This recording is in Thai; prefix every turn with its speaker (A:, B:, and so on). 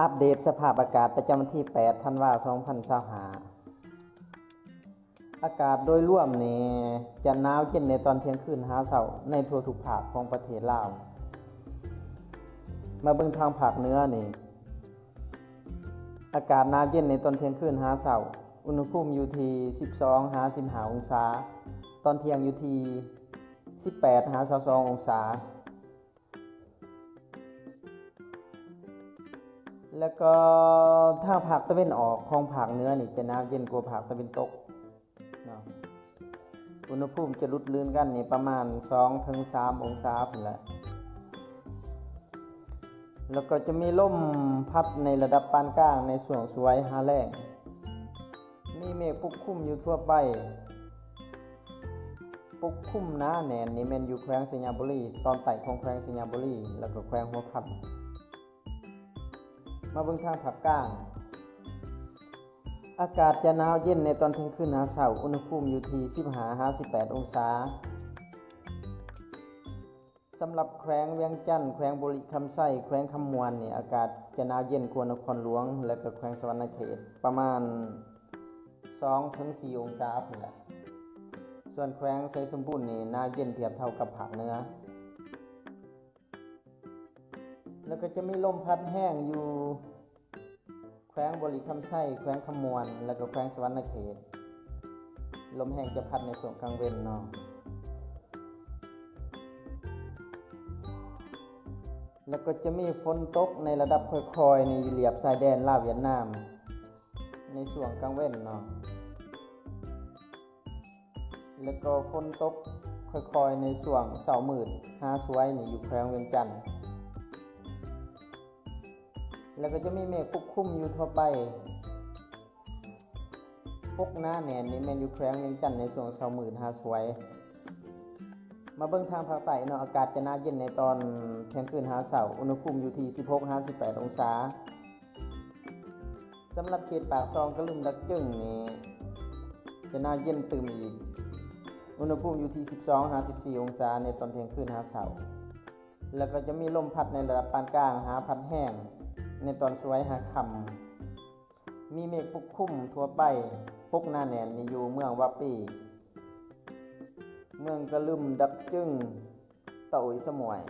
A: อัปเดตสภาพอากาศประจำวันที่ 8 ธันวาคม 2025 อากาศโดยรวมนี่จะหนาวเย็นในตอนเที่ยงคืนหาเช้าในทั่วทุกภาคของประเทศลาว มาเบิ่งทางภาคเหนือนี่อากาศหนาวเย็นในตอนเที่ยงคืนหาเช้าอุณหภูมิอยู่ที่ 12-15 องศา ตอนเที่ยงอยู่ที่ 18-22 องศา แล้วก็ถ้าภาคตะวันออกของภาคเหนือนี่จะหนาวเย็นกว่าภาคตะวันตกเนาะอุณหภูมิจะลดลื่นกันนี่ประมาณ 2-3 องศาพุ่นแหละแล้วก็จะมีลมพัดในระดับปานกลางในช่วงสวยหาแล้งมีเมฆปกคลุมอยู่ทั่วไปปกคลุมหนาแน่นนี่แม่นอยู่แขวงสัญญาบุรีตอนใต้ของแขวงสัญญาบุรีแล้วก็แขวงหัวพัดมาเบิ่งทางภาคกลางอากาศจะหนาวเย็นในตอนเที่ยงคืนหาเช้าอุณหภูมิอยู่ที่ 15-18 องศาสำหรับแขวงเวียงจันทน์แขวงบุรีคำไส้แขวงคำมวนนี่อากาศจะหนาวเย็นกว่านครหลวงและก็แขวงสวรรณเขตประมาณ 2-4 องศาพุ่นแหละส่วนแขวงไสสมบูรณ์นี่หนาวเย็นเทียบเท่ากับภาคเหนือแล้วก็จะมีลมพัดแห้งอยู่แขวงบุรีคำไส้แขวงคำมวนแล้วก็แขวงสวรรณเขตลมแห้งจะพัดในช่วงกลางเว้นเนาะแล้วก็จะมีฝนตกในระดับค่อยๆในเหลียบชายแดนลาวเวียดนามในช่วงกลางเว้นเนาะแล้วก็ฝนตกค่อยๆในช่วงเช้ามืดหาสวยนี่อยู่แขวงเวียงจันทน์แล้วก็จะมีเมฆปกคลุมอยู่ทั่วไปปกหน้าแน่นนี่แม่นอยู่แขวงเวียงจันทน์ในช่วงเช้ามืดหาสวยมาเบิ่งทางภาคใต้เนาะอากาศจะหนาวเย็นในตอนเที่ยงคืนหาเช้าอุณหภูมิอยู่ที่ 16-18 องศาสำหรับเขตปากซองกะลึมดักจึ้งนี่จะหนาวเย็นตึมอีกอุณหภูมิอยู่ที่ 12-14 องศาในตอนเที่ยงคืนหาเช้าแล้วก็จะมีลมพัดในระดับปานกลางหาพัดแห้งในตอนสวยหาค่ำมีเมฆปกคลุมทั่วไปปกหน้าแน่นนี่อยู่เมืองวาปีเมืองกะลึมดักจึ้งเต่าอิสมวย